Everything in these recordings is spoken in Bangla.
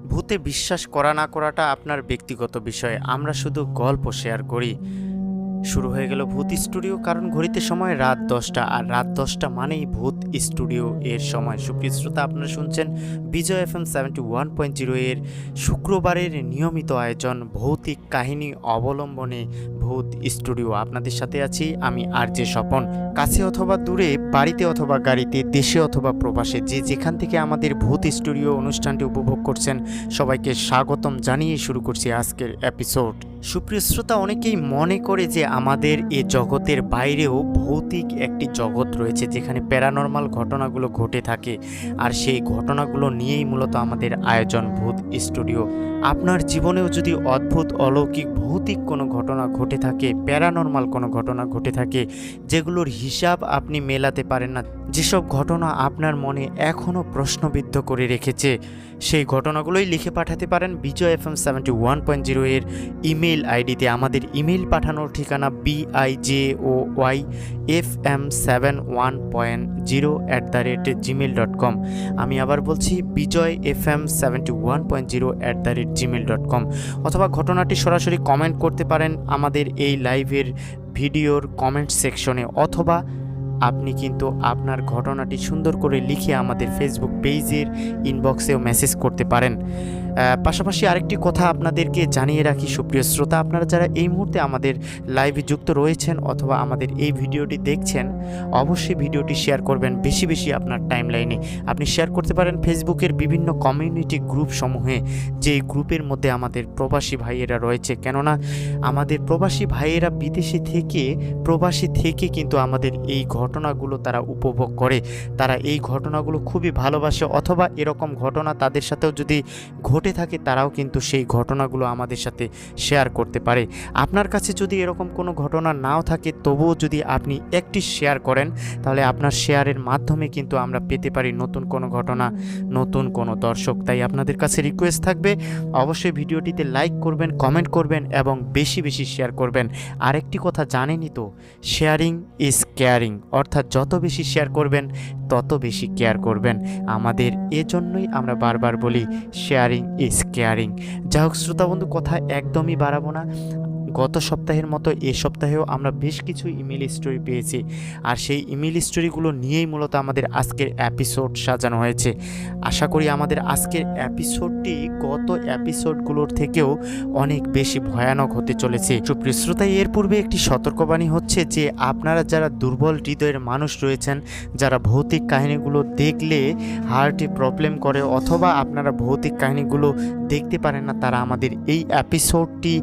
ভূতে বিশ্বাস করা না করাটা আপনার ব্যক্তিগত বিষয়। আমরা শুধু গল্প শেয়ার করি। শুরু হয়ে গেল ভূত স্টুডিও, কারণ ঘড়িতে সময় রাত 10টা, আর রাত 10টা মানেই ভূত স্টুডিও এর সময়। সুপ্রিয় শ্রোতা, আপনারা শুনছেন বিজয় FM 71.0 এর শুক্রবারের নিয়মিত আয়োজন ভৌতিক কাহিনী অবলম্বনে ভূত স্টুডিও। আপনাদের সাথে আছি আমি RJ স্বপন। কাছে অথবা দূরে, বাড়িতে অথবা গাড়িতে, দেশে অথবা প্রবাসে, যে যেখান থেকে আমাদের ভূত স্টুডিও অনুষ্ঠানটি উপভোগ করছেন, সবাইকে স্বাগতম জানিয়ে শুরু করছি আজকের এপিসোড। সুপ্রিয় শ্রোতা, অনেকেই মনে করে যে আমাদের এ জগতের বাইরেও ভৌতিক একটি জগৎ রয়েছে, যেখানে প্যারানর্মাল ঘটনাগুলো ঘটে থাকে, আর সেই ঘটনাগুলো নিয়েই মূলত আমাদের আয়োজন ভূত স্টুডিও। আপনার জীবনেও যদি অদ্ভুত, অলৌকিক, ভৌতিক কোনো ঘটনা ঘটে থাকে, প্যারানর্মাল কোনো ঘটনা ঘটে থাকে, যেগুলোর হিসাব আপনি মেলাতে পারেন না, যেসব ঘটনা আপনার মনে এখনও প্রশ্নবিদ্ধ করে রেখেছে, সেই ঘটনাগুলোই লিখে পাঠাতে পারেন বিজয় FM 71.0 এর ইমেল আইডিতে। আমাদের ইমেল পাঠানোর ঠিকানা bijofm71.0@gmail.com। আমি আবার বলছি বিজয় FM 71.0@gmail.com। অথবা ঘটনাটি সরাসরি কমেন্ট করতে পারেন আমাদের এই লাইভের ভিডিওর কমেন্ট সেকশনে, অথবা আপনি কিন্তু আপনার ঘটনাটি সুন্দর করে লিখে আমাদের ফেসবুক পেজের ইনবক্সেও মেসেজ করতে পারেন। পাশাপাশি আরেকটি কথা আপনাদেরকে জানিয়ে রাখি সুপ্রিয় শ্রোতা, আপনারা যারা এই মুহূর্তে আমাদের লাইভে যুক্ত রয়েছেন অথবা আমাদের এই ভিডিওটি দেখছেন, অবশ্যই ভিডিওটি শেয়ার করবেন বেশি বেশি আপনার টাইমলাইনে। আপনি শেয়ার করতে পারেন ফেসবুকের বিভিন্ন কমিউনিটি গ্রুপ সমূহে, যেই গ্রুপের মধ্যে আমাদের প্রবাসী ভাইয়েরা রয়েছে। কেননা আমাদের প্রবাসী ভাইয়েরা প্রবাসী থেকে কিন্তু আমাদের এই ঘটনাগুলো তারা উপভোগ করে, তারা এই ঘটনাগুলো খুবই ভালোবাসে, অথবা এরকম ঘটনা তাদের সাথেও যদি ঘটে থাকে, তারাও কিন্তু সেই ঘটনাগুলো আমাদের সাথে শেয়ার করতে পারে। আপনার কাছে যদি এরকম কোনো ঘটনা নাও থাকে, তবুও যদি আপনি একটি শেয়ার করেন, তাহলে আপনার শেয়ারের মাধ্যমে কিন্তু আমরা পেতে পারি নতুন কোনো ঘটনা, নতুন কোনো দর্শক। তাই আপনাদের কাছে রিকোয়েস্ট থাকবে, অবশ্যই ভিডিওটিতে লাইক করবেন, কমেন্ট করবেন এবং বেশি বেশি শেয়ার করবেন। আরেকটি কথা জানেনই তো, শেয়ারিং ইজ কেয়ারিং, অর্থাৎ যত বেশি শেয়ার করবেন তত বেশি কেয়ার করবেন। আমাদের এজন্যই আমরা বারবার বলি শেয়ারিং ইজ কেয়ারিং। যাই হোক শ্রোতা বন্ধু, কথা একদমই বাড়াবো না। গত সপ্তাহের মতো এ সপ্তাহেও আমরা বেশ কিছু ইমেল স্টোরি পেয়েছি, আর সেই ইমেল স্টোরিগুলো নিয়েই মূলত আমাদের আজকের এপিসোড সাজানো হয়েছে। আশা করি আমাদের আজকের এপিসোডটি গত এপিসোডগুলোর থেকেও অনেক বেশি ভয়ানক হতে চলেছে। সুপ্রিয় শ্রোতা, এর পূর্বে একটি সতর্কবাণী হচ্ছে যে আপনারা যারা দুর্বল হৃদয়ের মানুষ রয়েছেন, যারা ভৌতিক কাহিনীগুলো দেখলে হার্টে প্রবলেম করে, অথবা আপনারা ভৌতিক কাহিনীগুলো দেখতে পারেন না, তারা আমাদের এই এপিসোডটি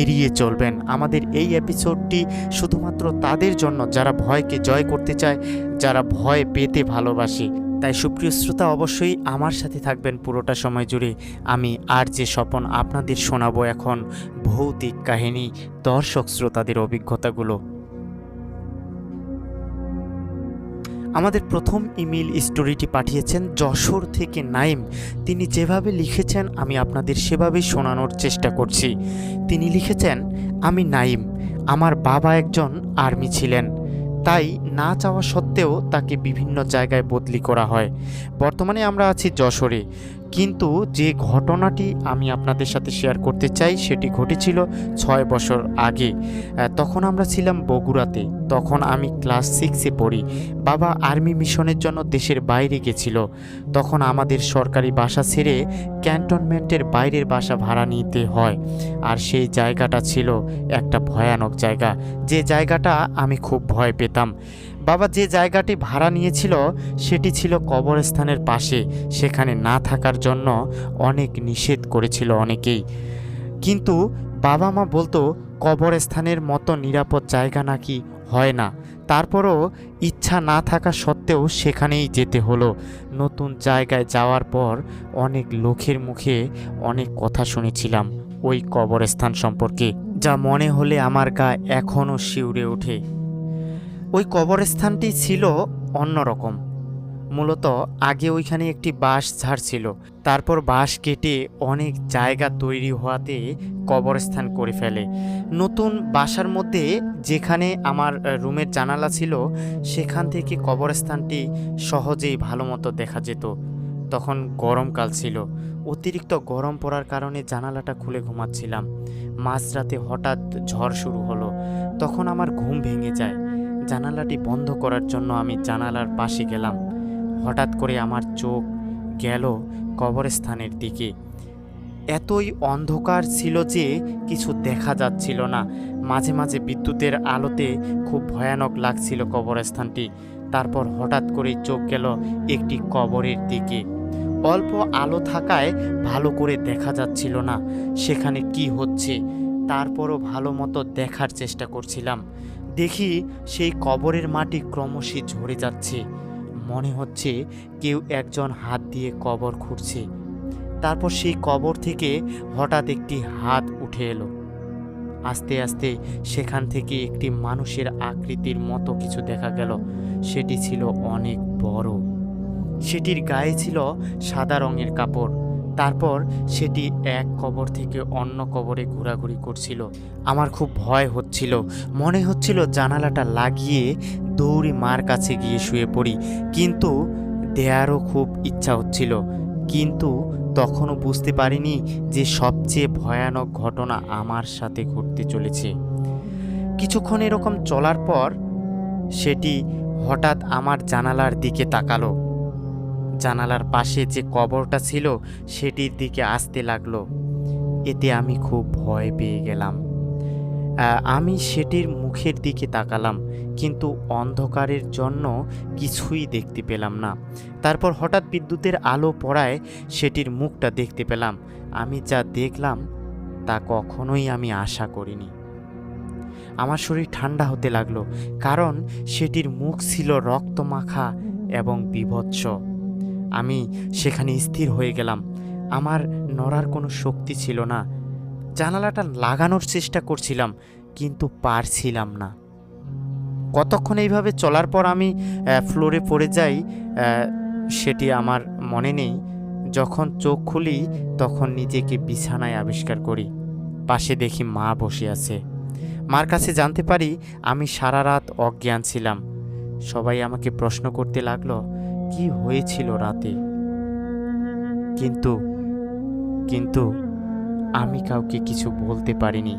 এড়িয়ে চলবেন। আমাদের এই এপিসোডটি শুধুমাত্র তাদের জন্য যারা ভয়কে জয় করতে চায়, যারা ভয় পেতে ভালোবাসে। তাই সুপ্রিয় শ্রোতা, অবশ্যই আমার সাথে থাকবেন পুরোটা সময় জুড়ে। আমি RJ স্বপন আপনাদের শোনাবো এখন ভৌতিক কাহিনী, দর্শক শ্রোতাদের অভিজ্ঞতাগুলো। আমাদের প্রথম ইমেল স্টোরিটি পাঠিয়েছেন যশোর থেকে নাইম। তিনি যেভাবে লিখেছেন আমি আপনাদের সেভাবেই শোনানোর চেষ্টা করছি। তিনি লিখেছেন, আমি নাইম, আমার বাবা একজন আর্মি ছিলেন, তাই না চাওয়া সত্ত্বেও তাকে বিভিন্ন জায়গায় বদলি করা হয়। বর্তমানে আমরা আছি যশোরে, কিন্তু যে ঘটনাটি আমি আপনাদের সাথে শেয়ার করতে চাই সেটি ঘটেছিল 6 বছর আগে। তখন আমরা ছিলাম বগুড়াতে, তখন আমি ক্লাস 6-এ পড়ি। বাবা আর্মি মিশনের জন্য দেশের বাইরে গেছিল। তখন আমাদের সরকারি বাসা ছেড়ে ক্যান্টনমেন্টের বাইরের বাসা ভাড়া নিতে হয়, আর সেই জায়গাটা ছিল একটা ভয়ানক জায়গা, যে জায়গাটা আমি খুব ভয় পেতাম। বাবা যে জায়গাটি ভাড়া নিয়েছিল সেটি ছিল কবরস্থানের পাশে, সেখানে না থাকার জন্য অনেক নিষেধ করেছিল অনেকেই, কিন্তু বাবা মা বলতো কবরস্থানের মতো নিরাপদ জায়গা নাকি হয় না। তারপরও ইচ্ছা না থাকা সত্ত্বেও সেখানেই যেতে হলো। নতুন জায়গায় যাওয়ার পর অনেক লোকের মুখে অনেক কথা শুনেছিলাম ওই কবরস্থান সম্পর্কে, যা মনে হলে আমার গা এখনও শিউরে ওঠে। ওই কবরস্থানটি ছিল অন্যরকম। মূলত আগে ওইখানে একটি বাঁশ ঝাড় ছিল, তারপর বাঁশ কেটে অনেক জায়গা তৈরি হওয়াতে কবরস্থান করে ফেলে। নতুন বাসার মধ্যে যেখানে আমার রুমের জানালা ছিল, সেখান থেকে কবরস্থানটি সহজেই ভালো মতো দেখা যেত। তখন গরমকাল ছিল। অতিরিক্ত গরম পড়ার কারণে জানালাটা খুলে ঘুমাচ্ছিলাম। মাঝরাতে হঠাৎ ঝড় শুরু হলো। তখন আমার ঘুম ভেঙে যায়। জানালাটি বন্ধ করার জন্য আমি জানালার পাশে গেলাম। হঠাৎ করে আমার চোখ গেল কবরস্থানের দিকে। এতই অন্ধকার ছিল যে কিছু দেখা যাচ্ছিল না। মাঝে মাঝে বিদ্যুতের আলোতে খুব ভয়ানক লাগছিল কবরস্থানটি। তারপর হঠাৎ করেই চোখ গেল একটি কবরের দিকে। অল্প আলো থাকায় ভালো করে দেখা যাচ্ছিল না সেখানে কি হচ্ছে। তারপরও ভালো মতো দেখার চেষ্টা করছিলাম। দেখি সেই কবরের মাটি ক্রমশই ঝরে যাচ্ছে। মনে হচ্ছে কেউ একজন হাত দিয়ে কবর খুঁড়ছে। তারপর সেই কবর থেকে হঠাৎ একটি হাত উঠে এলো। আস্তে আস্তে সেখান থেকে একটি মানুষের আকৃতির মতো কিছু দেখা গেল। সেটি ছিল অনেক বড়। সেটির গায়ে ছিল সাদা রঙের কাপড়। তারপর সেটি এক কবর থেকে অন্য কবরে ঘোরাঘুরি করছিল। আমার খুব ভয় হচ্ছিল। মনে হচ্ছিল জানালাটা লাগিয়ে দৌড়ে মার কাছে গিয়ে শুয়ে পড়ি, কিন্তু দেয়ারও খুব ইচ্ছা হচ্ছিল। কিন্তু তখনও বুঝতে পারিনি যে সবচেয়ে ভয়ানক ঘটনা আমার সাথে ঘটতে চলেছে। কিছুক্ষণ এরকম চলার পর সেটি হঠাৎ আমার জানালার দিকে তাকালো। জানালার পাশে যে কবরটা ছিল সেটির দিকে আসতে লাগলো। এতে আমি খুব ভয় পেয়ে গেলাম। আমি সেটির মুখের দিকে তাকালাম, কিন্তু অন্ধকারের জন্য কিছুই দেখতে পেলাম না। তারপর হঠাৎ বিদ্যুতের আলো পড়ায় সেটির মুখটা দেখতে পেলাম। আমি যা দেখলাম তা কখনোই আমি আশা করিনি। আমার শরীর ঠান্ডা হতে লাগলো, কারণ সেটির মুখ ছিল রক্তমাখা এবং বীভৎস। আমি সেখানে স্থির হয়ে গেলাম। আমার নড়ার কোনো শক্তি ছিল না। জানালাটা লাগানোর চেষ্টা করছিলাম, কিন্তু পারছিলাম না। কতক্ষণ এইভাবে চলার পর আমি ফ্লোরে পড়ে যাই সেটি আমার মনে নেই। যখন চোখ খুলি তখন নিজেকে বিছানায় আবিষ্কার করি। পাশে দেখি মা বসে আছে। মার কাছে জানতে পারি আমি সারা রাত অজ্ঞান ছিলাম। সবাই আমাকে প্রশ্ন করতে লাগলো কি হয়েছিল রাতে। কিন্তু আমি কাউকে কিছু বলতে পারিনি।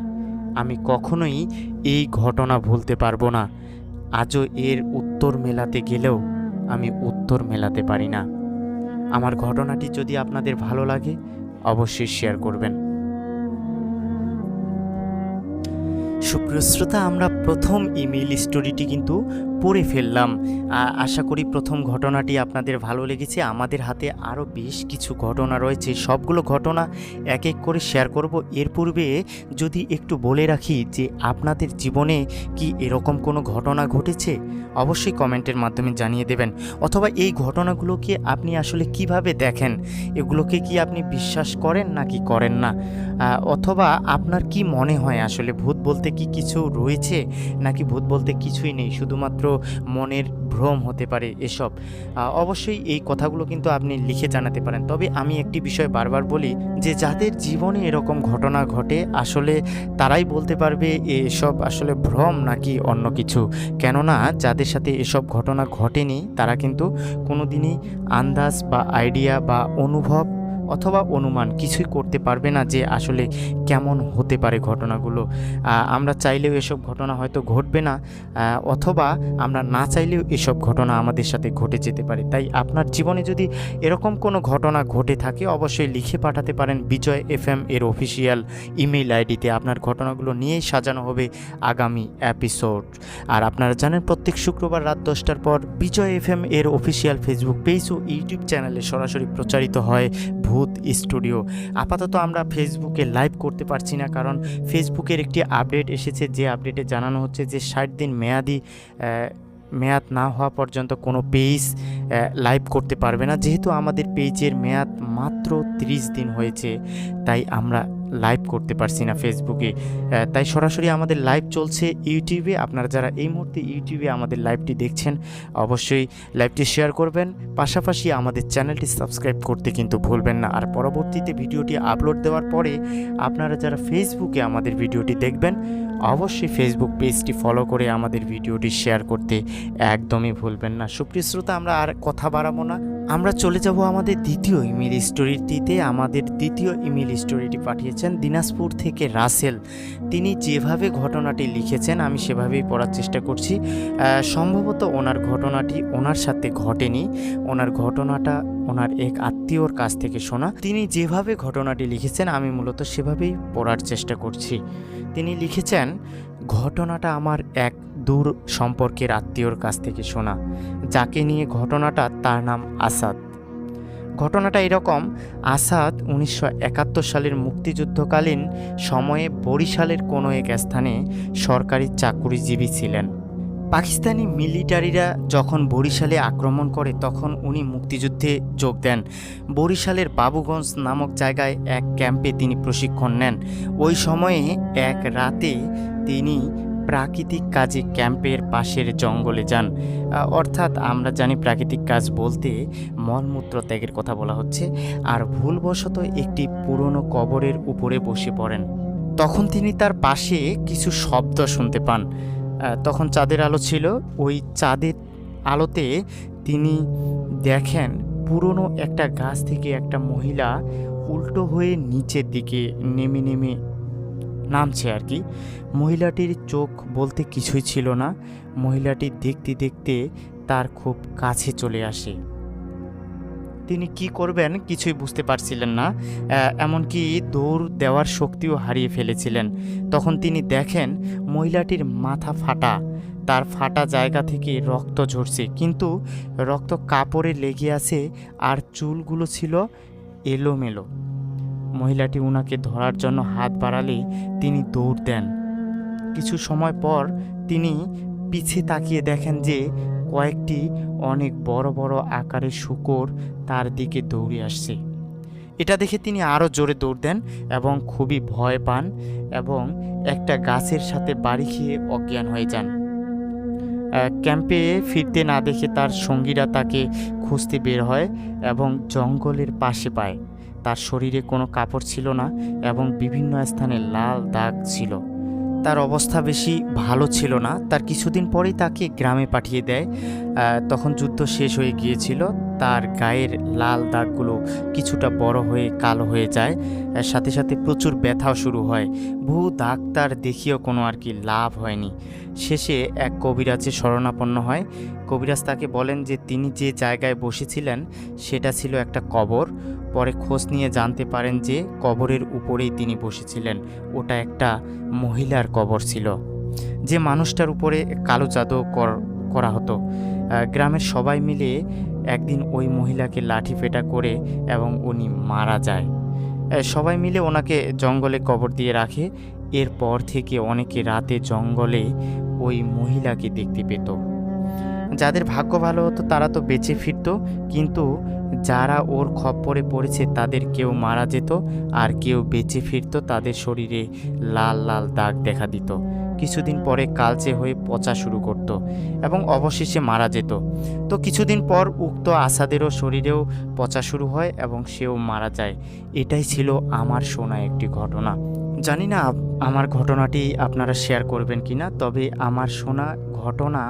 আমি কখনোই এই ঘটনা ভুলতে পারবো না। আজও এর উত্তর মেলাতে গেলেও আমি উত্তর মেলাতে পারি না। আমার ঘটনাটি যদি আপনাদের ভালো লাগে অবশ্যই শেয়ার করবেন। সুপ্রিয় শ্রোতা, আমরা প্রথম ইমেইল স্টোরিটি কিন্তু পড়ে ফেললাম। আশা করি প্রথম ঘটনাটি আপনাদের ভালো লেগেছে। আমাদের হাতে আরও বেশ কিছু ঘটনা রয়েছে, সবগুলো ঘটনা এক এক করে শেয়ার করব। এর পূর্বে যদি একটু বলে রাখি যে আপনাদের জীবনে কি এরকম কোনো ঘটনা ঘটেছে, অবশ্যই কমেন্টের মাধ্যমে জানিয়ে দেবেন। অথবা এই ঘটনাগুলোকে আপনি আসলে কিভাবে দেখেন, এগুলোকে কি আপনি বিশ্বাস করেন নাকি করেন না, অথবা আপনার কি মনে হয় আসলে ভূত বলতে কি কিছু রয়েছে নাকি ভূত বলতে কিছুই নেই, শুধুমাত্র মনের ভ্রম হতে পারে এসব। অবশ্যই এই কথাগুলো কিন্তু আপনি লিখে জানাতে পারেন। তবে আমি একটি বিষয় বারবার বলি যে যাদের জীবনে এরকম ঘটনা ঘটে আসলে তারাই বলতে পারবে এসব আসলে ভ্রম নাকি অন্য কিছু। কেননা যাদের সাথে এসব ঘটনা ঘটেনি তারা কিন্তু কোনোদিনই আন্দাজ বা আইডিয়া বা অনুভব অথবা অনুমান কিছুই করতে পারবে না যে আসলে কেমন হতে পারে ঘটনাগুলো। আমরা চাইলেও এসব ঘটনা হয়তো ঘটবে না, অথবা আমরা না চাইলেও এসব ঘটনা আমাদের সাথে ঘটে যেতে পারে। তাই আপনার জীবনে যদি এরকম কোনো ঘটনা ঘটে থাকে অবশ্যই লিখে পাঠাতে পারেন বিজয় FM এর অফিসিয়াল ইমেইল আইডিতে। আপনার ঘটনাগুলো নিয়েই সাজানো হবে আগামী এপিসোড। আর আপনারা জানেন প্রত্যেক শুক্রবার রাত 10টার পর বিজয় FM এর অফিসিয়াল ফেসবুক পেজ ও ইউটিউব চ্যানেলে সরাসরি প্রচারিত হয় ভূত স্টুডিও। আপাতত আমরা ফেসবুকে লাইভ করতে পারছি না, কারণ ফেসবুকের একটি আপডেট এসেছে যে আপডেটে জানানো হচ্ছে যে 60 দিন মেয়াদ না হওয়া পর্যন্ত কোনো পেজ লাইভ করতে পারবে না। যেহেতু আমাদের পেজের মেয়াদ মাত্র 30 দিন হয়েছে, তাই আমরা লাইভ করতে পারছি না ফেসবুকে। তাই সরাসরি আমাদের লাইভ চলছে ইউটিউবে। আপনারা যারা এই মুহূর্তে ইউটিউবে আমাদের লাইভটি দেখছেন অবশ্যই লাইভটি শেয়ার করবেন, পাশাপাশি আমাদের চ্যানেলটি সাবস্ক্রাইব করতে কিন্তু ভুলবেন না। আর পরবর্তীতে ভিডিওটি আপলোড দেওয়ার পরে আপনারা যারা ফেসবুকে আমাদের ভিডিওটি দেখবেন অবশ্যই ফেসবুক পেজটি ফলো করে আমাদের ভিডিওটি শেয়ার করতে একদমই ভুলবেন না। সুপ্রিয় শ্রোতা, আমরা আর কথা বাড়াবো না, আমরা চলে যাব আমাদের দ্বিতীয় ইমেল স্টোরিটিতে। আমাদের দ্বিতীয় ইমেল স্টোরিটি পাঠিয়েছেন দিনাজপুর থেকে রাসেল। তিনি যেভাবে ঘটনাটি লিখেছেন আমি সেভাবেই পড়ার চেষ্টা করছি। সম্ভবত ওনার ঘটনাটি ওনার সাথে ঘটেনি, ওনার ঘটনাটা ওনার এক আত্মীয়র কাছ থেকে শোনা। তিনি যেভাবে ঘটনাটি লিখেছেন আমি মূলত সেভাবেই পড়ার চেষ্টা করছি। তিনি লিখেছেন, ঘটনাটা আমার এক দূর সম্পর্কের আত্মীয়র কাছ থেকে শোনা, যাকে নিয়ে ঘটনাটা, তার নাম আসাদ। ঘটনাটা এরকম, আসাদ 1971 সালের মুক্তিযুদ্ধকালীন সময়ে বরিশালের কোনো এক স্থানে সরকারি চাকুরিজীবী ছিলেন। পাকিস্তানি মিলিটারিরা যখন বরিশালে আক্রমণ করে তখন উনি মুক্তিযুদ্ধে যোগ দেন। বরিশালের বাবুগঞ্জ নামক জায়গায় এক ক্যাম্পে তিনি প্রশিক্ষণ নেন। ওই সময়ে এক রাতে তিনি প্রাকৃতিক কাজে ক্যাম্পের পাশের জঙ্গলে যান। অর্থাৎ আমরা জানি প্রাকৃতিক কাজ বলতে মলমূত্র ত্যাগের কথা বলা হচ্ছে। আর ভুলবশত একটি পুরনো কবরের উপরে বসে পড়েন। তখন তিনি তার পাশে কিছু শব্দ শুনতে পান। তখন চাঁদের আলো ছিল। ওই চাঁদের আলোতে তিনি দেখেন পুরনো একটা গাছ থেকে একটা মহিলা উল্টো হয়ে নিচের দিকে নেমে নামছে আর কি। মহিলাটির চোখ বলতে কিছুই ছিল না। মহিলাটি দেখতে দেখতে তার খুব কাছে চলে আসে। তিনি কি করবেন কিছুই বুঝতে পারছিলেন না, এমনকি দৌড় দেওয়ার শক্তিও হারিয়ে ফেলেছিলেন। তখন তিনি দেখেন মহিলাটির মাথা ফাটা, তার ফাটা জায়গা থেকে রক্ত ঝরছে, কিন্তু রক্ত কাপড়ে লেগে আছে আর চুলগুলো ছিল এলোমেলো। মহিলাটি উনাকে ধরার জন্য হাত বাড়ালে তিনি দৌড় দেন। কিছু সময় পর তিনি পিছে তাকিয়ে দেখেন যে কয়েকটি অনেক বড় বড় আকারের শূকর তার দিকে দৌড়ে আসছে। এটা দেখে তিনি আরও জোরে দৌড় দেন এবং খুবই ভয় পান এবং একটা গাছের সাথে বাড়ি খেয়ে অজ্ঞান হয়ে যান। ক্যাম্পে ফিরতে না দেখে তার সঙ্গীরা তাকে খুঁজতে বের হয় এবং জঙ্গলের পাশে পায়। তার শরীরে কোনো কাপড় ছিল না এবং বিভিন্ন স্থানে লাল দাগ ছিল। তার অবস্থা বেশি ভালো ছিল না। তার কিছুদিন পরেই তাকে গ্রামে পাঠিয়ে দেয়। তখন যুদ্ধ শেষ হয়ে গিয়েছিল। তার গায়ের লাল দাগগুলো কিছুটা বড় হয়ে কালো হয়ে যায়, সাথে সাথে প্রচুর ব্যথাও শুরু হয়। বহু ডাক্তার দেখিয়েও কোনো আর কি লাভ হয়নি। শেষে এক কবিরাজের শরণাপন্ন হয়। কবিরাজ তাকে বলেন যে তিনি যে জায়গায় বসেছিলেন সেটা ছিল একটা কবর। পরে খোঁজ নিয়ে জানতে পারেন যে কবরের উপরেই তিনি বসেছিলেন, ওটা একটা মহিলার কবর ছিল, যে মানুষটার উপরে কালো জাদু করা হতো। গ্রামের সবাই মিলে একদিন ওই মহিলাকে লাঠি পেটা করে এবং উনি মারা যায়। সবাই মিলে ওনাকে জঙ্গলে কবর দিয়ে রাখে। এরপর থেকে অনেকে রাতে জঙ্গলে ওই মহিলাকে দেখতে পেত। যাদের ভাগ্য ভালো হতো তারা তো বেঁচে ফিরত, কিন্তু যারা ওর খপ্পরে পড়েছে তাদের কেউ মারা যেত আর কেউ বেঁচে ফিরত। তাদের শরীরে লাল লাল দাগ দেখা দিত। কিছুদিন পরে কালচে হয়ে পচা শুরু করত এবং অবশেষে মারা যেত। তো কিছুদিন পর উক্ত আসাদেরও শরীরেও পচা শুরু হয় এবং সেও মারা যায়। এটাই ছিল আমার শোনা একটি ঘটনা। জানি না আমার ঘটনাটি আপনারা শেয়ার করবেন কিনা, তবে আমার শোনা ঘটনা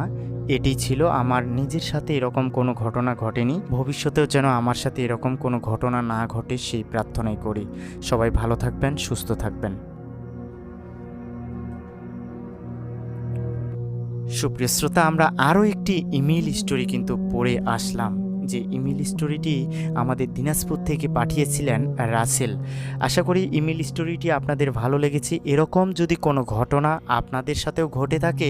এটি ছিল। আমার নিজের সাথে এরকম কোনো ঘটনা ঘটেনি। ভবিষ্যতেও যেন আমার সাথে এরকম কোনো ঘটনা না ঘটে সেই প্রার্থনাই করি। সবাই ভালো থাকবেন, সুস্থ থাকবেন। সুপ্রিয় শ্রোতা, আমরা আরও একটি ইমেইল স্টোরি কিন্তু পড়ে আসলাম। যে ইমেল স্টোরিটি আমাদের দিনাজপুর থেকে পাঠিয়েছিলেন রাসেল। আশা করি ইমেল স্টোরিটি আপনাদের ভালো লেগেছে। এরকম যদি কোনো ঘটনা আপনাদের সাথেও ঘটে থাকে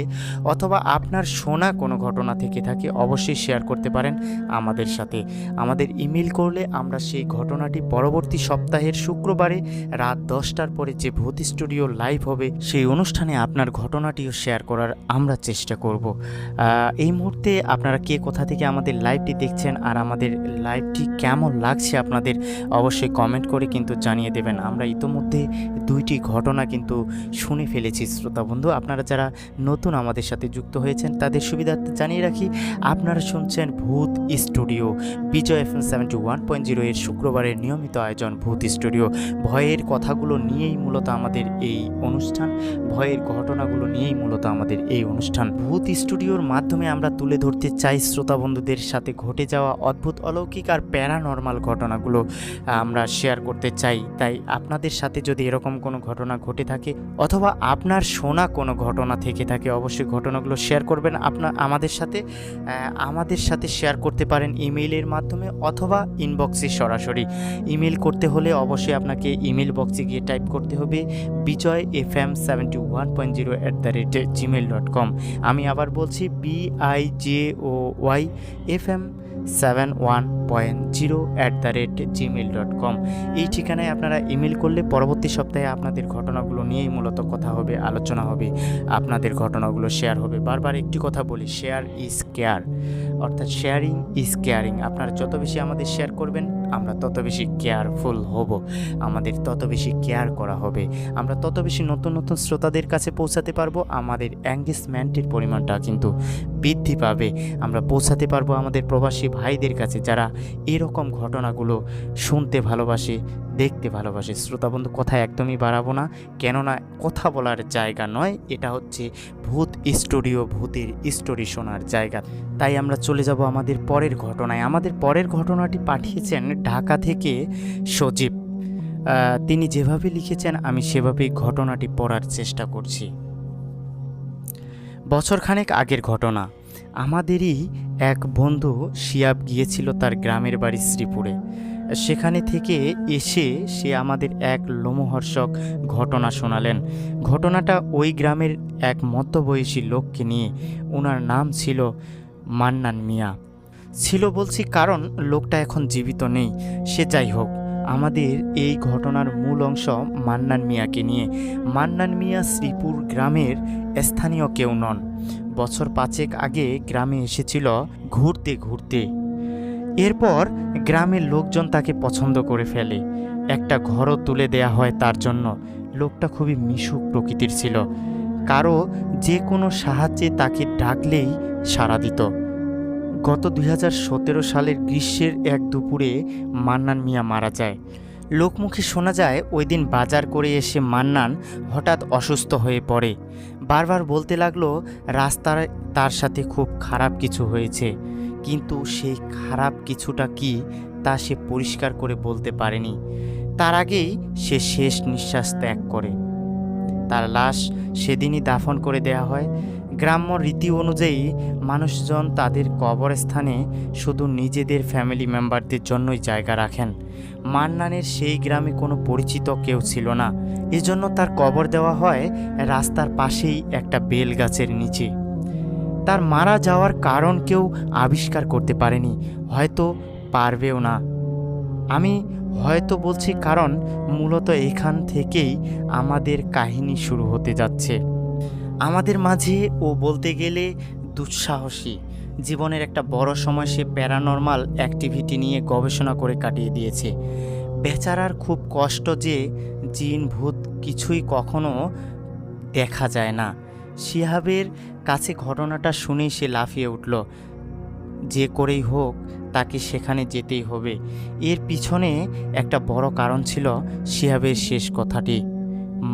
অথবা আপনার শোনা কোনো ঘটনা থেকে থাকে অবশ্যই শেয়ার করতে পারেন আমাদের সাথে। আমাদের ইমেল করলে আমরা সেই ঘটনাটি পরবর্তী সপ্তাহের শুক্রবারে রাত 10টার পরে যে ভূত স্টুডিও লাইভ হবে সেই অনুষ্ঠানে আপনার ঘটনাটিও শেয়ার করার আমরা চেষ্টা করব। এই মুহূর্তে আপনারা কে কোথা থেকে আমাদের লাইভটি দেখছেন আর আমাদের লাইভটি কেমন লাগছে আপনাদের অবশ্যই কমেন্ট করে কিন্তু জানিয়ে দেবেন। আমরা ইতোমধ্যে 2টি ঘটনা কিন্তু শুনে ফেলেছি শ্রোতা বন্ধু। আপনারা যারা নতুন আমাদের সাথে যুক্ত হয়েছেন তাদের সুবিধার্থে জানিয়ে রাখি, আপনারা শুনছেন ভূত স্টুডিও, বিজয় FM 71.0 এর শুক্রবারের নিয়মিত আয়োজন ভূত স্টুডিও। ভয়ের কথাগুলো নিয়েই মূলত আমাদের এই অনুষ্ঠান, ভয়ের ঘটনাগুলো নিয়েই মূলত আমাদের এই অনুষ্ঠান। ভূত স্টুডিওর মাধ্যমে আমরা তুলে ধরতে চাই শ্রোতা বন্ধুদের সাথে ঘটে যাওয়া অদ্ভুত, অলৌকিক আর প্যারানর্মাল ঘটনাগুলো আমরা শেয়ার করতে চাই। তাই আপনাদের সাথে যদি এরকম কোনো ঘটনা ঘটে থাকে অথবা আপনার শোনা কোনো ঘটনা থেকে থাকে, অবশ্যই ঘটনাগুলো শেয়ার করবেন আমাদের সাথে শেয়ার করতে পারেন ইমেইলের মাধ্যমে অথবা ইনবক্সে সরাসরি। ইমেল করতে হলে অবশ্যই আপনাকে ইমেল বক্সে গিয়ে টাইপ করতে হবে bijoyfm71.0@gmail.com। আমি আবার বলছি bijoyfm71.0@gmail.com। এই ঠিকানায় আপনারা ইমেল করলে পরবর্তী সপ্তাহে আপনাদের ঘটনাগুলো নিয়েই মূলত কথা হবে, আলোচনা হবে, আপনাদের ঘটনাগুলো শেয়ার হবে। বারবার একটি কথা বলি, শেয়ার ইজ কেয়ার, অর্থাৎ শেয়ারিং ইজ কেয়ারিং। আপনারা যত বেশি আমাদের শেয়ার করবেন আমরা তত বেশি কেয়ারফুল হব, আমাদের তত বেশি কেয়ার করা হবে, আমরা তত বেশি নতুন নতুন শ্রোতাদের কাছে পৌঁছাতে পারবো, আমাদের এঙ্গেজমেন্টের পরিমাণটা কিন্তু বৃদ্ধি পাবে, আমরা পৌঁছাতে পারবো আমাদের প্রবাসী ভাইদের কাছে যারা এরকম ঘটনাগুলো শুনতে ভালোবাসে, দেখতে ভালোবাসে। শ্রোতা বন্ধু, কথা একদমই বাড়াবো না, কেননা কথা বলার জায়গা নয়, এটা হচ্ছে ভূত স্টুডিও, ভূতের স্টোরি শোনার জায়গা। তাই আমরা চলে যাব আমাদের পরের ঘটনায়। আমাদের পরের ঘটনাটি পাঠিয়েছেন ঢাকা থেকে সজীব। তিনি যেভাবে লিখেছেন আমি সেভাবেই ঘটনাটি পড়ার চেষ্টা করছি। বছরখানেক আগের ঘটনা। আমাদেরই এক বন্ধু শিয়াব গিয়েছিল তার গ্রামের বাড়ি শ্রীপুরে। সেখানে থেকে এসে সে আমাদের এক লোমহর্ষক ঘটনা শোনালেন। ঘটনাটা ওই গ্রামের এক মধ্যবয়সী লোককে নিয়ে। ওনার নাম ছিল মান্নান মিয়া। ছিল বলছি কারণ লোকটা এখন জীবিত নেই। সে যাই হোক, আমাদের এই ঘটনার মূল অংশ মান্নান মিয়াকে নিয়ে। মান্নান মিয়া শ্রীপুর গ্রামের স্থানীয় কেউ নন। বছর 5 আগে গ্রামে এসেছিল ঘুরতে। এরপর গ্রামের লোকজন তাকে পছন্দ করে ফেলে। একটা ঘরও তুলে দেয়া হয় তার জন্য। লোকটা খুবই মিশুক প্রকৃতির ছিল। কারো যে কোনো সাহায্যে তাকে ডাকলেই সাড়া দিত। গত 2017 সালের গ্রীষ্মের এক দুপুরে মান্নান মিয়া মারা যায়। লোকমুখে শোনা যায় ওই দিন বাজার করে এসে মান্নান হঠাৎ অসুস্থ হয়ে পড়ে। বারবার বলতে লাগলো রাস্তায় তার সাথে খুব খারাপ কিছু হয়েছে, কিন্তু সেই খারাপ কিছুটা কি তা সে পরিষ্কার করে বলতে পারেনি। তার আগেই সে শেষ নিঃশ্বাস ত্যাগ করে। তার লাশ সেদিনই দাফন করে দেয়া হয়। গ্রাম্য রীতি অনুযায়ী মানুষজন তাদের কবরস্থানে শুধু নিজেদের ফ্যামিলি মেম্বারদের জন্যই জায়গা রাখেন। মান্নানের সেই গ্রামে কোনো পরিচিত কেউ ছিল না, এজন্য তার কবর দেওয়া হয় রাস্তার পাশেই একটা বেল গাছের নিচে। তার মারা যাওয়ার কারণ কেউ আবিষ্কার করতে পারেনি, হয়তো পারবেও না। আমি হয়তো বলছি কারণ মূলত এখান থেকেই আমাদের কাহিনী শুরু হতে যাচ্ছে। আমাদের মাঝে ও বলতে গেলে দুঃসাহসী। জীবনের একটা বড় সময় সে প্যারানর্মাল অ্যাক্টিভিটি নিয়ে গবেষণা করে কাটিয়ে দিয়েছে। বেচারার খুব কষ্ট যে জিন ভূত কিছুই কখনো দেখা যায় না। শিহাবের কাছে ঘটনাটা শুনেই সে লাফিয়ে উঠল। যে করেই হোক তাকে সেখানে যেতেই হবে। এর পিছনে একটা বড় কারণ ছিল শিহাবের শেষ কথাটি।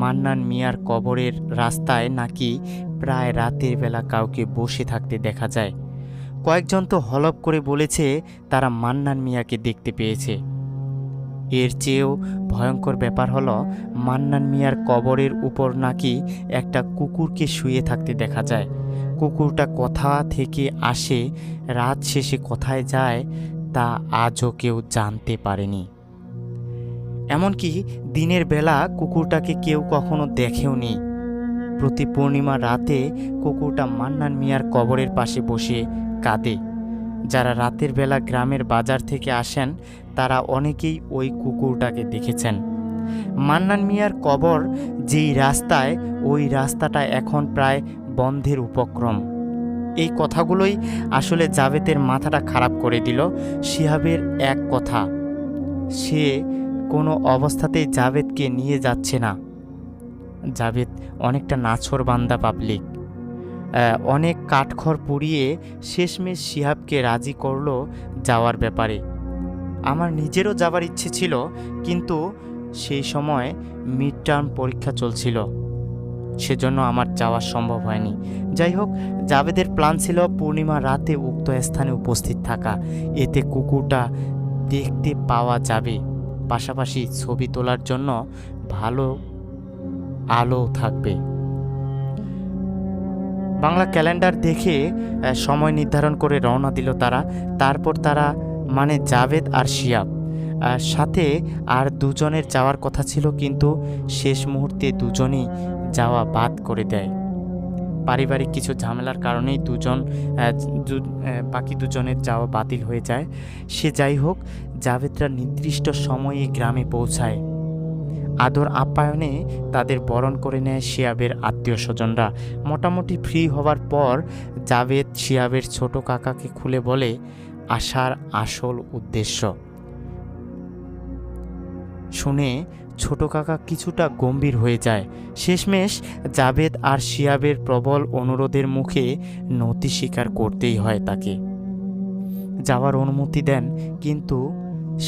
মান্নান মিয়ার কবরের রাস্তায় নাকি প্রায় রাতের বেলা কাউকে বসে থাকতে দেখা যায়। কয়েকজন তো হলপ করে বলেছে তারা মান্নান মিয়াকে দেখতে পেয়েছে। এর চেয়েও ভয়ঙ্কর ব্যাপার হলো মান্নান মিয়ার কবরের উপর নাকি একটা কুকুরকে শুয়ে থাকতে দেখা যায়। কুকুরটা কোথা থেকে আসে, রাত শেষে কোথায় যায় তা আজও কেউ জানতে পারেনি। এমনকি দিনের বেলা কুকুরটাকে কেউ কখনো দেখেও নি। প্রতি পূর্ণিমা রাতে কুকুরটা মান্নান মিয়ার কবরের পাশে বসে কাঁদে। যারা রাতের বেলা গ্রামের বাজার থেকে আসেন তারা অনেকেই ওই কুকুরটাকে দেখেছেন। মান্নান মিয়ার কবর যেই রাস্তায়, ওই রাস্তাটা এখন প্রায় বন্ধের উপক্রম। এই কথাগুলোই আসলে জাভেদের মাথাটা খারাপ করে দিল। শিহাবের এক কথা, সে কোনো অবস্থাতেই জাভেদকে নিয়ে যাচ্ছে না। জাভেদ অনেকটা নাছোড়বান্দা পাবলিক। অনেক কাঠখড় পুড়িয়ে শেষমেশ শিহাবকে রাজি করলো যাওয়ার ব্যাপারে। আমার নিজেরও যাবার ইচ্ছে ছিল, কিন্তু সেই সময় মিড টার্ম পরীক্ষা চলছিল, সেজন্য আমার যাওয়া সম্ভব হয়নি। যাই হোক, জাভেদের প্ল্যান ছিল পূর্ণিমা রাতে উক্ত স্থানে উপস্থিত থাকা, এতে কুকুরটা দেখতে পাওয়া যাবে, পাশাপাশি ছবি তোলার জন্য ভালো আলো থাকবে। বাংলা ক্যালেন্ডার দেখে সময় নির্ধারণ করে রওনা দিল তারা। তারপর তারা মানে জাভেদ আর শিহাব সাথে আর দুজনের যাওয়ার কথা ছিল, কিন্তু শেষ মুহূর্তে দুজনেই যাওয়া বাদ করে দেয়। পারিবারিক কিছু ঝামেলার কারণেই বাকি দুজনের যাওয়া বাতিল হয়ে যায়। সে যাই হোক, জাভেদরা নির্দিষ্ট সময়ে গ্রামে পৌঁছায়। আদর আপ্যায়নে তাদের বরণ করে নেয় শিহাবের আত্মীয় স্বজনরা। মোটামুটি ফ্রি হওয়ার পর জাভেদ শিহাবের ছোট কাকাকে খুলে বলে আসার আসল উদ্দেশ্য। শুনে ছোট কাকা কিছুটা গম্ভীর হয়ে যায়। শেষমেশ জাভেদ আর শিহাবের প্রবল অনুরোধের মুখে নতি স্বীকার করতেই হয় তাকে। যাওয়ার অনুমতি দেন, কিন্তু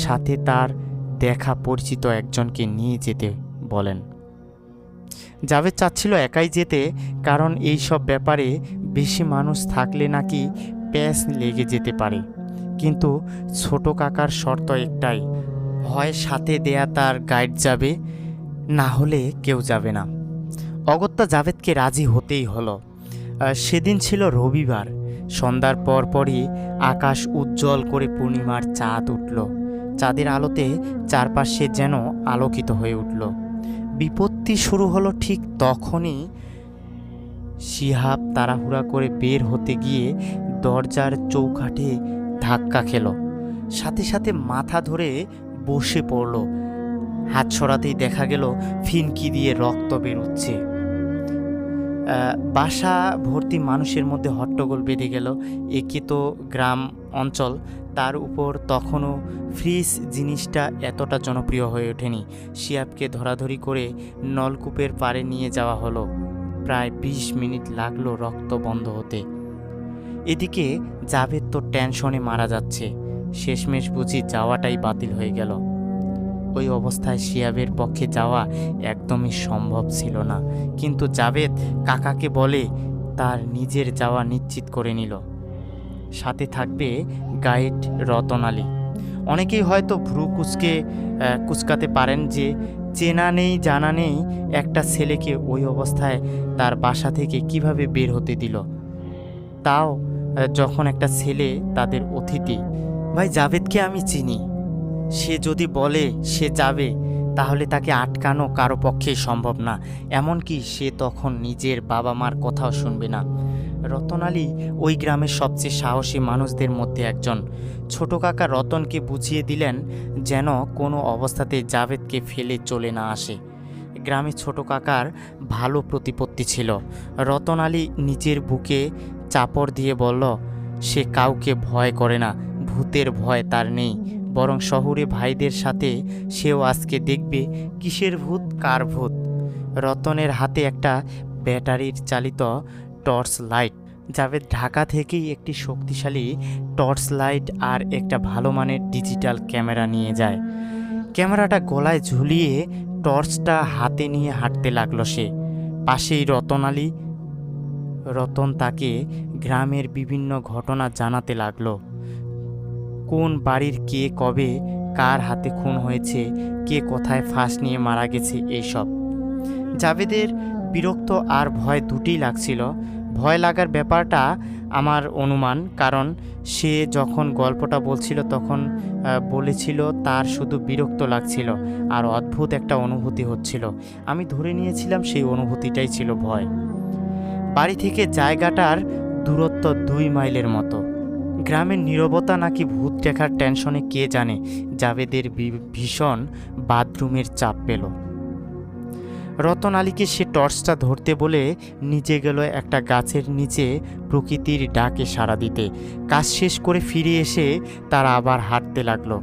সাথে তার দেখা পরিচিত একজনকে নিয়ে যেতে বলেন। জাভেদ চাচ্ছিল একাই যেতে, কারণ এই সব ব্যাপারে বেশি মানুষ থাকলে নাকি প্যাঁচ লেগে যেতে পারে। কিন্তু ছোট কাকার শর্ত একটাই, হয় সাথে দেয়া তার গাইড যাবে, না হলে কেউ যাবে না। অগত্যা জাভেদকে রাজি হতেই হলো। সেদিন ছিল রবিবার। সন্ধ্যার পরপরই আকাশ উজ্জ্বল করে পূর্ণিমার চাঁদ উঠল। চাঁদের আলোতে চারপাশে যেন আলোকিত হয়ে উঠল। বিপত্তি শুরু হলো ঠিক তখনই। শিহাব তাড়াহুড়া করে বের হতে গিয়ে দরজার চৌকাঠে ধাক্কা খেল, সাথে সাথে মাথা ধরে বসে পড়ল। হাত ছড়াতেই দেখা গেল ফিনকি দিয়ে রক্ত বেরোচ্ছে। বাসা ভর্তি মানুষের মধ্যে হট্টগোল বেঁধে গেল। একে তো গ্রাম অঞ্চল, তার উপর তখনও ফ্রিজ জিনিসটা এতটা জনপ্রিয় হয়ে ওঠেনি। শিহাবকে ধরাধরি করে নলকূপের পাড়ে নিয়ে যাওয়া হলো। প্রায় 20 মিনিট লাগলো রক্ত বন্ধ হতে। এদিকে জাভেদ তো টেনশনে মারা যাচ্ছে। শেষমেশ বুঝি যাওয়াটাই বাতিল হয়ে গেল। ওই অবস্থায় শিহাবের পক্ষে যাওয়া একদমই সম্ভব ছিল না, কিন্তু জাভেদ কাকাকে বলে তার নিজের যাওয়া নিশ্চিত করে নিল। সাথে থাকবে গাইড রতন আলী। অনেকেই হয়তো ভ্রু কুচকাতে পারেন যে চেনা নেই জানা নেই একটা ছেলেকে ওই অবস্থায় তার বাসা থেকে কিভাবে বের হতে দিল, তাও যখন একটা ছেলে তাদের অতিথি। ভাই, জাভেদকে আমি চিনি, সে যদি বলে সে যাবে তাহলে তাকে আটকানো কারো পক্ষেই সম্ভব না। এমনকি সে তখন নিজের বাবা মার কথাও শুনবে না। রতন আলী ওই গ্রামের সবচেয়ে সাহসী মানুষদের মধ্যে একজন। ছোট কাকা রতনকে বুঝিয়ে দিলেন যেন কোনো অবস্থাতে জাভেদকে ফেলে চলে না আসে। গ্রামে ছোট কাকার ভালো প্রতিপত্তি ছিল। রতন আলী নিজের বুকে চাপড় দিয়ে বলল সে কাউকে ভয় করে না, ভূতের ভয় তার নেই, বরং শহুরে ভাইদের সাথে সেও আজকে দেখবে কিসের ভূত কার ভূত। রতনের হাতে একটা ব্যাটারির চালিত টর্চ লাইট। জাভেদ ঢাকা থেকেই একটি শক্তিশালী টর্চ লাইট আর একটা ভালো মানের ডিজিটাল ক্যামেরা নিয়ে যায়। ক্যামেরাটা গলায় ঝুলিয়ে টর্চটা হাতে নিয়ে হাঁটতে লাগলো সে। পাশেই রতন আলী। রতন তাকে গ্রামের বিভিন্ন ঘটনা জানাতে লাগলো। কোন বাড়ির কে কবে কার হাতে খুন হয়েছে, কে কোথায় ফাঁস নিয়ে মারা গেছে, এইসব। জাভেদের বিরক্ত আর ভয় দুটিই লাগছিল। ভয় লাগার ব্যাপারটা আমার অনুমান, কারণ সে যখন গল্পটা বলছিল তখন বলেছিল তার শুধু বিরক্ত লাগছিল আর অদ্ভুত একটা অনুভূতি হচ্ছিল। আমি ধরে নিয়েছিলাম সেই অনুভূতিটাই ছিল ভয়। বাড়ি থেকে জায়গাটার দূরত্ব 2 মাইলের মতো। গ্রামের নীরবতা নাকি ভূত দেখার টেনশনে কে জানে জাভেদের ভীষণ বাথরুমের চাপ পেল। রতন আলীকে সে টর্চটা ধরতে বলে নিজে গেল একটা গাছের নিচে প্রকৃতির ডাকে সাড়া দিতে। কাজ শেষ করে ফিরে এসে তারা আবার হাঁটতে লাগলো।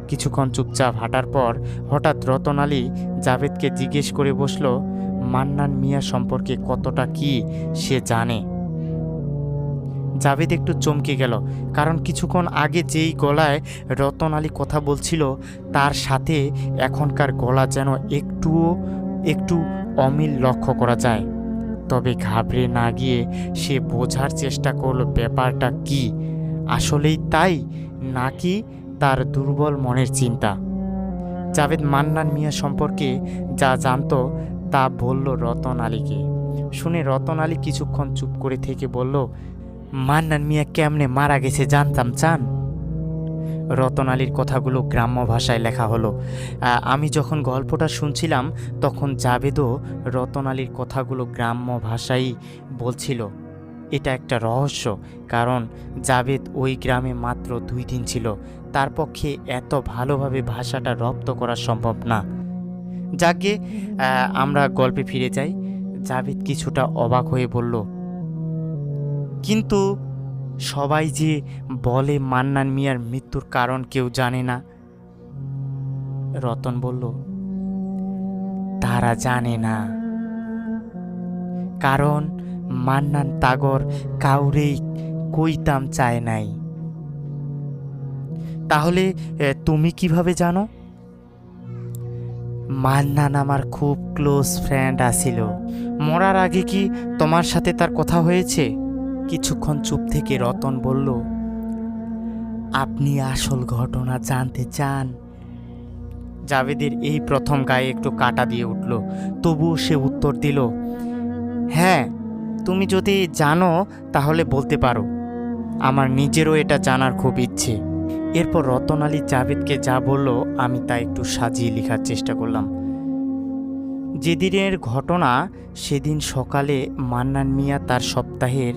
কিছুক্ষণ চুপচাপ হাঁটার পর হঠাৎ রতন আলী জাভেদকে জিজ্ঞেস করে বসল মান্নান মিয়া সম্পর্কে কতটা কি সে জানে। জাভেদ একটু চমকে গেল, কারণ কিছুক্ষণ আগে যেই গলায় রতন আলী কথা বলছিল তার সাথে এখনকার গলা যেন একটু অমিল লক্ষ্য করা যায়। তবে ঘাবড়ে না গিয়ে সে বোঝার চেষ্টা করলো ব্যাপারটা কি, আসলেই তাই নাকি তার দুর্বল মনের চিন্তা। জাভেদ মান্নান মিয়া সম্পর্কে যা জানতো তা বলল রতন আলীকে। শুনে রতন আলী কিছুক্ষণ চুপ করে থেকে বলল, মান্নান মিয়া কেমনে মারা গেছে জানতাম চান? রতন আলীর কথাগুলো গ্রাম্য ভাষায় লেখা হলো। আমি যখন গল্পটা শুনছিলাম তখন জাভেদও রতন আলীর কথাগুলো গ্রাম্য ভাষায় বলছিল। এটা একটা রহস্য, কারণ জাভেদ ওই গ্রামে মাত্র 2 দিন ছিল, তার পক্ষে এত ভালোভাবে ভাষাটা রপ্ত করা সম্ভব না। যাকে আমরা গল্পে ফিরে যাই। জাভেদ কিছুটা অবাক হয়ে বলল, কিন্তু সবাই যে বলে মান্নান মিয়ার মৃত্যুর কারণ কেউ জানে না। রতন বলল, তারা জানে না, কারণ মান্নান তাগর কাউরেই কইতাম চায় নাই। তাহলে তুমি কিভাবে জানো? মান্নান আমার খুব ক্লোজ ফ্রেন্ড আছিল। মরার আগে কি তোমার সাথে তার কথা হয়েছে? কিছুক্ষণ চুপ থেকে রতন বলল, আপনি আসল ঘটনা জানতে চান? জাভেদের এই প্রথম গায়ে একটু কাটা দিয়ে উঠল, তবুও সে উত্তর দিল, হ্যাঁ, তুমি যদি জানো তাহলে বলতে পারো, আমার নিজেরও এটা জানার খুব ইচ্ছে। এরপর রতন আলী জাভেদকে যা বলল আমি তা একটু সাজিয়ে লেখার চেষ্টা করলাম। যেদিনের ঘটনা সেদিন সকালে মান্নান মিয়া তার সপ্তাহের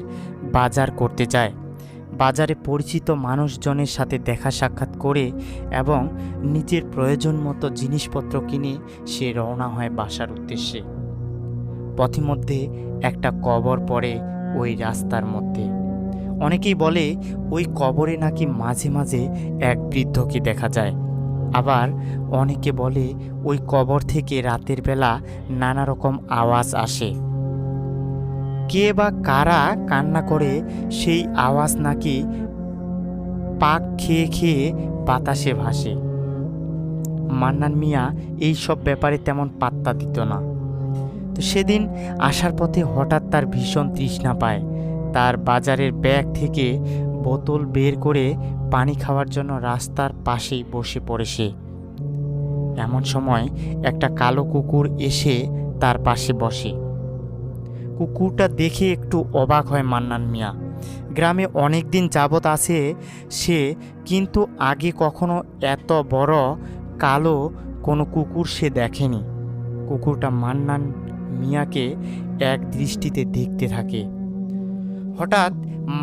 বাজার করতে যায়। বাজারে পরিচিত মানুষজনের সাথে দেখা সাক্ষাৎ করে এবং নিজের প্রয়োজন মতো জিনিসপত্র কিনে সে রওনা হয় বাসার উদ্দেশ্যে। পথিমধ্যে একটা কবর পড়ে ওই রাস্তার মধ্যে। অনেকেই বলে ওই কবরে নাকি মাঝে মাঝে এক বৃদ্ধকে দেখা যায়। আবার অনেকে বলে ওই কবর থেকে রাতের বেলা নানা রকম আওয়াজ আসে। কে বা কারা কান্না করে সেই আওয়াজ নাকি পাক খেয়ে খেয়ে বাতাসে ভাসে। মান্নান মিয়া এই সব ব্যাপারে তেমন পাত্তা দিত না। তো সেদিন আসার পথে হঠাৎ তার ভীষণ তৃষ্ণা পায়। তার বাজারের ব্যাগ থেকে বোতল বের করে পানি খাওয়ার জন্য রাস্তার পাশেই বসে পড়ে সে। এমন সময় একটা কালো কুকুর এসে তার পাশে বসে। কুকুরটা দেখে একটু অবাক হয় মান্নান মিয়া। গ্রামে অনেক দিন যাবৎ আছে সে, কিন্তু আগে কখনো এত বড় কালো কোনো কুকুর সে দেখেনি। কুকুরটা মান্নান মিয়াকে এক দৃষ্টিতে দেখতে থাকে। হঠাৎ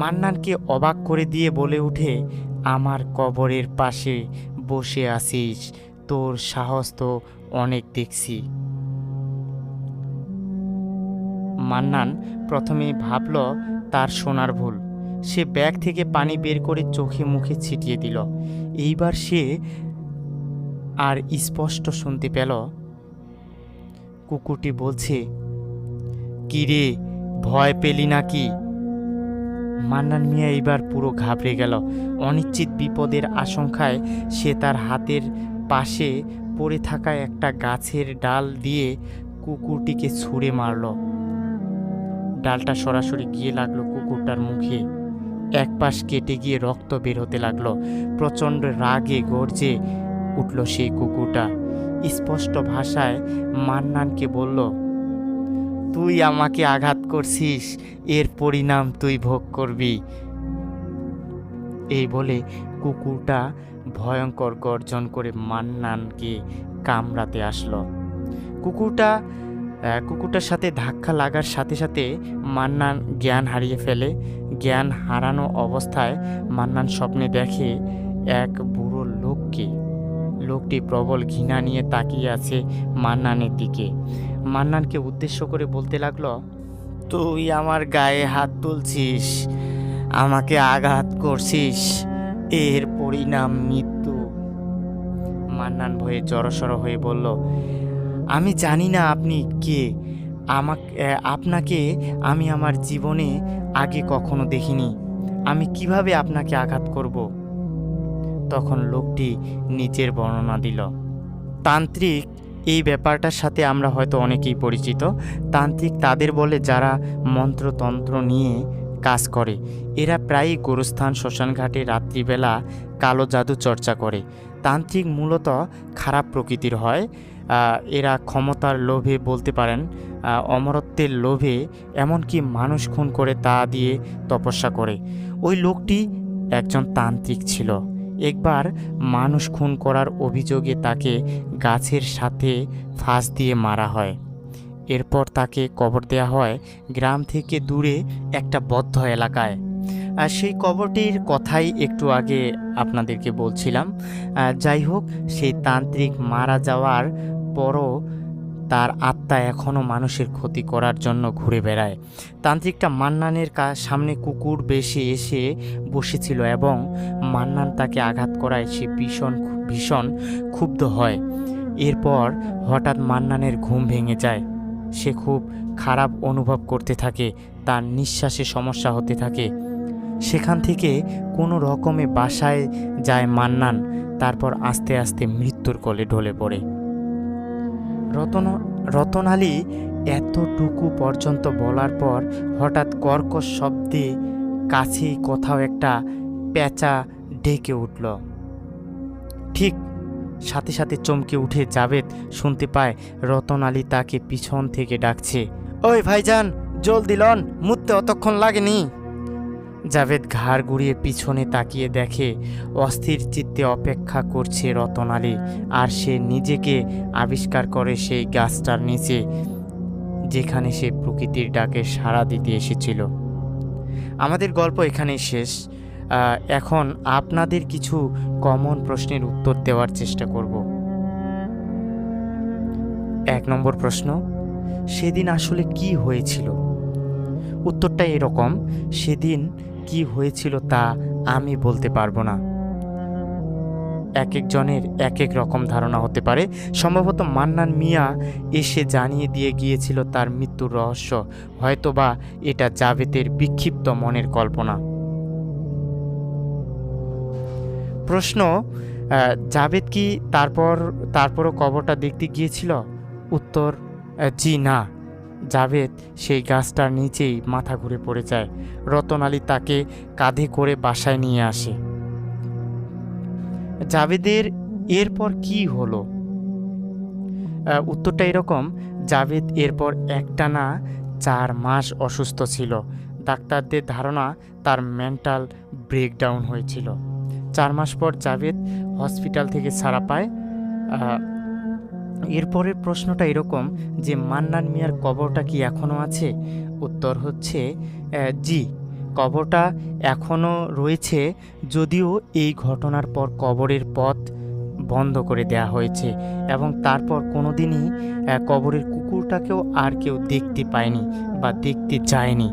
মান্নানকে অবাক করে দিয়ে বলে ওঠে, আমার কবরের পাশে বসে আছিস, তোর সাহস তো অনেক দেখছি। মান্নান প্রথমে ভাবল তার শোনার ভুল। সে ব্যাগ থেকে পানি বের করে চোখে মুখে ছিটিয়ে দিল। এইবার সে আর স্পষ্ট শুনতে পেল কুকুরটি বলছে, কিরে, ভয় পেলি নাকি? মান্নান মিয়া এইবার পুরো ঘাবড়ে গেল। অনিশ্চিত বিপদের আশঙ্কায় সে তার হাতের পাশে পড়ে থাকা একটা গাছের ডাল দিয়ে কুকুরটিকে ছুঁড়ে মারল। ডালটা সরাসরি গিয়ে লাগলো কুকুরটার মুখে। এক পাশ কেটে গিয়ে রক্ত বের হতে লাগলো। প্রচণ্ড রাগে গর্জে উঠল সেই কুকুরটা। স্পষ্ট ভাষায় মান্নানকে বলল, তুই আমাকে আঘাত করছিস, এর পরিণাম তুই ভোগ করবি। এই বলে কুকুরটা ভয়ঙ্কর গর্জন করে মান্নানকে কামড়াতে আসলো। কুকুরটার সাথে ধাক্কা লাগার সাথে সাথে মান্নান জ্ঞান হারিয়ে ফেলে। জ্ঞান হারানো অবস্থায় মান্নান স্বপ্নে দেখে এক বুড়ো লোককে। লোকটি প্রবল ঘৃণা নিয়ে তাকিয়ে আছে মান্নানের দিকে। মান্নানকে উদ্দেশ্য করে বলতে লাগলো, তুই আমার গায়ে হাত তুলছিস, আমাকে আঘাত করছিস, এর পরিণাম মৃত্যু। মান্নান ভয়ে জড়সড় হয়ে বলল, আমি জানি না আপনি কে। আপনাকে আমি আমার জীবনে আগে কখনো দেখিনি। আমি কিভাবে আপনাকে আঘাত করব? তখন লোকটি নিজের বর্ণনা দিল। তান্ত্রিক, এই ব্যাপারটার সাথে আমরা হয়তো অনেকেই পরিচিত। তান্ত্রিক তাদের বলে যারা মন্ত্রতন্ত্র নিয়ে কাজ করে। এরা প্রায়ই গোরস্থান, শ্মশানঘাটে রাত্রিবেলা কালো জাদু চর্চা করে। তান্ত্রিক মূলত খারাপ প্রকৃতির হয়। এরা ক্ষমতার লোভে, বলতে পারেন অমরত্বের লোভে, এমনকি মানুষ খুন করে তা দিয়ে তপস্যা করে। ওই লোকটি একজন তান্ত্রিক ছিল। একবার মানুষ খুন করার অভিযোগে তাকে গাছের সাথে ফাঁস দিয়ে মারা হয়। এরপর তাকে কবর দেওয়া হয় গ্রাম থেকে দূরে একটা বদ্ধ এলাকায়। আর সেই কবরটির কথাই একটু আগে আপনাদেরকে বলছিলাম। যাই হোক, সেই তান্ত্রিক মারা যাওয়ার পরও তার আত্মা এখনও মানুষের ক্ষতি করার জন্য ঘুরে বেড়ায়। তান্ত্রিকটা মান্নানের সামনে কুকুর বেশে এসে বসেছিল এবং মান্নান তাকে আঘাত করায় সে ভীষণ ভীষণ ক্ষুব্ধ হয়। এরপর হঠাৎ মান্নানের ঘুম ভেঙে যায়। সে খুব খারাপ অনুভব করতে থাকে, তার নিঃশ্বাসে সমস্যা হতে থাকে। সেখান থেকে কোনো রকমে বাসায় যায় মান্নান। তারপর আস্তে আস্তে মৃত্যুর কোলে ঢলে পড়ে। রতনালী এতটুকু পর্যন্ত বলার পর হঠাৎ কর্কশ শব্দে কাছেই কোথাও একটা পেঁচা ডেকে উঠল। ঠিক সাথে সাথে চমকে উঠে জাভেদ শুনতে পায় রতনালী তাকে পিছন থেকে ডাকছে, ওই ভাইজান, জলদি লন, মুততে অতক্ষণ লাগেনি। জাভেদ ঘাড় ঘুরিয়ে পিছনে তাকিয়ে দেখে অস্থির চিত্তে অপেক্ষা করছে রতনালী, আর সে নিজেকে আবিষ্কার করে সেই গাছটার নিচে, যেখানে সে প্রকৃতির ডাকে সাড়া দিতে এসেছিল। আমাদের গল্প এখানেই শেষ। এখন আপনাদের কিছু কমন প্রশ্নের উত্তর দেওয়ার চেষ্টা করব। 1 নম্বর প্রশ্ন, সেদিন আসলে কি হয়েছিল? উত্তরটা এরকম, সেদিন কি হয়েছিল তা আমি বলতে পারবো না। এক একজনের এক এক রকম ধারণা হতে পারে। সম্ভবত মান্নান মিয়া এসে জানিয়ে দিয়ে গিয়েছিল তার মৃত্যুর রহস্য। হয়তোবা এটা জাভেদের বিক্ষিপ্ত মনের কল্পনা। প্রশ্ন, জাভেদ কি তারপরও কবরটা দেখতে গিয়েছিল? উত্তর, জি না। জাভেদ সেই গাছটার নিচেই মাথা ঘুরে পড়ে যায়। রতনালী তাকে কাঁধে করে বাসায় নিয়ে আসে। জাভেদের এরপর কি হলো? উত্তরটা এরকম, জাভেদ এরপর একটানা 4 মাস অসুস্থ ছিল। ডাক্তারদের ধারণা তার মেন্টাল ব্রেকডাউন হয়েছিল। 4 মাস পর জাভেদ হসপিটাল থেকে ছাড়া পায়। এরপরের প্রশ্নটা এরকম যে মান্নান মিয়ার কবরটা কি এখনও আছে? উত্তর হচ্ছে জি, কবরটা এখনও রয়েছে, যদিও এই ঘটনার পর কবরের পথ বন্ধ করে দেয়া হয়েছে এবং তারপর কোনো দিনই কবরের কুকুরটাকেও আর কেউ দেখতে পায়নি বা দেখতে যায়নি।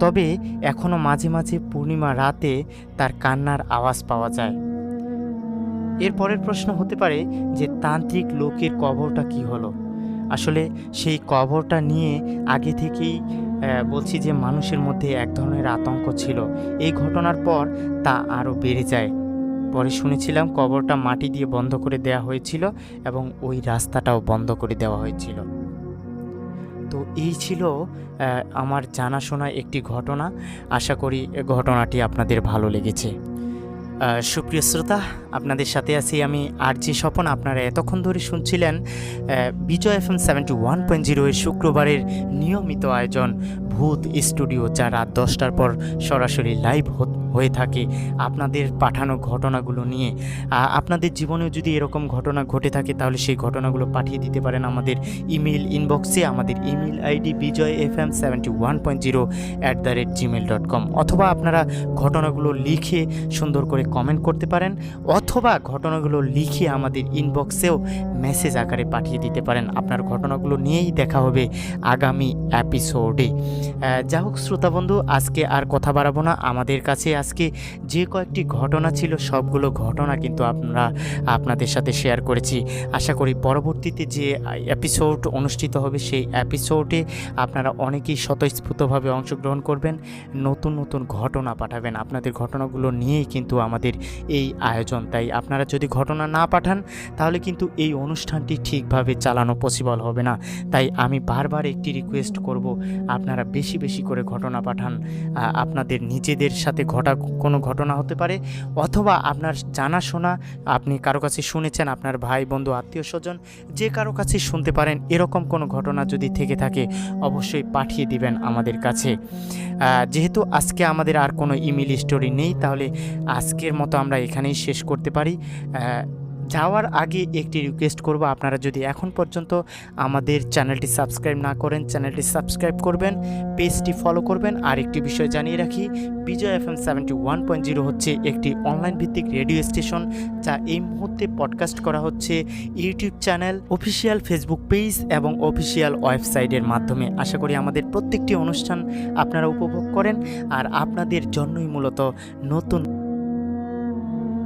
তবে এখনও মাঝে মাঝে পূর্ণিমা রাতে তার কান্নার আওয়াজ পাওয়া যায়। এরপরের প্রশ্ন হতে পারে যে তান্ত্রিক লোকের কবরটা কি হলো? আসলে সেই কবরটা নিয়ে আগে থেকেই বলছি যে মানুষের মধ্যে এক ধরনের আতঙ্ক ছিল। এই ঘটনার পর তা আরও বেড়ে যায়। পরে শুনেছিলাম কবরটা মাটি দিয়ে বন্ধ করে দেওয়া হয়েছিল এবং ওই রাস্তাটাও বন্ধ করে দেওয়া হয়েছিল। তো এই ছিল আমার জানাশোনা একটি ঘটনা। আশা করি ঘটনাটি আপনাদের ভালো লেগেছে। সুপ্রিয় শ্রোতা, আপনাদের সাথে আছি আমি আরজি স্বপন। আপনারা এতক্ষণ ধরে শুনছিলেন বিজয় FM 71.0 এর শুক্রবারের নিয়মিত আয়োজন ভূত স্টুডিও, যা রাত 10টার পর সরাসরি লাইভ হয়ে থাকে আপনাদের পাঠানো ঘটনাগুলো নিয়ে। আপনাদের জীবনেও যদি এরকম ঘটনা ঘটে থাকে তাহলে সেই ঘটনাগুলো পাঠিয়ে দিতে পারেন আমাদের ইমেল ইনবক্সে। আমাদের ইমেল আইডি bijoyfm71.0@gmail.com, অথবা আপনারা ঘটনাগুলো লিখে সুন্দর করে কমেন্ট করতে পারেন, অথবা ঘটনাগুলো লিখে আমাদের ইনবক্সেও মেসেজ আকারে পাঠিয়ে দিতে পারেন। আপনার ঘটনাগুলো নিয়েই দেখা হবে আগামী এপিসোডে। যা হোক শ্রোতা বন্ধু, আজকে আর কথা বাড়াবো না। আমাদের কাছে আজকে যে কয়েকটি ঘটনা ছিল সবগুলো ঘটনা কিন্তু আপনাদের সাথে শেয়ার করেছি। আশা করি পরবর্তীতে যে এপিসোড অনুষ্ঠিত হবে সেই এপিসোডে আপনারা অনেকেই স্বতঃস্ফূর্তভাবে অংশগ্রহণ করবেন, নতুন নতুন ঘটনা পাঠাবেন। আপনাদের ঘটনাগুলো নিয়েই কিন্তু আমাদের এই আয়োজন। তাই আপনারা যদি ঘটনা না পাঠান তাহলে কিন্তু এই অনুষ্ঠানটি ঠিকভাবে চালানো পসিবল হবে না। তাই আমি বারবার একটি রিকোয়েস্ট করব, আপনারা বেশি বেশি করে ঘটনা পাঠান। আপনাদের নিজেদের সাথে ঘটা কোনো ঘটনা হতে পারে, অথবা আপনার জানাশোনা, আপনি কারো কাছে শুনেছেন, আপনার ভাই বন্ধু আত্মীয় স্বজন যে কারো কাছে শুনতে পারেন, এরকম কোনো ঘটনা যদি থেকে থাকে অবশ্যই পাঠিয়ে দিবেন আমাদের কাছে। যেহেতু আজকে আমাদের আর কোনো ইমেল স্টোরি নেই, তাহলে আজকের মতো আমরা এখানেই শেষ করতে পারি। যাওয়ার আগে একটি রিকোয়েস্ট করব, আপনারা যদি এখন পর্যন্ত আমাদের চ্যানেলটি সাবস্ক্রাইব না করেন, চ্যানেলটি সাবস্ক্রাইব করবেন, পেজটি ফলো করবেন। আর একটি বিষয় জানিয়ে রাখি, বিজয় FM 71.0 হচ্ছে একটি অনলাইন ভিত্তিক রেডিও স্টেশন, যা এই মুহূর্তে পডকাস্ট করা হচ্ছে YouTube channel, official Facebook page এবং অফিসিয়াল ওয়েবসাইটের মাধ্যমে। আশা করি আমাদের প্রত্যেকটি অনুষ্ঠান আপনারা উপভোগ করেন, আর আপনাদের জন্যই মূলত নতুন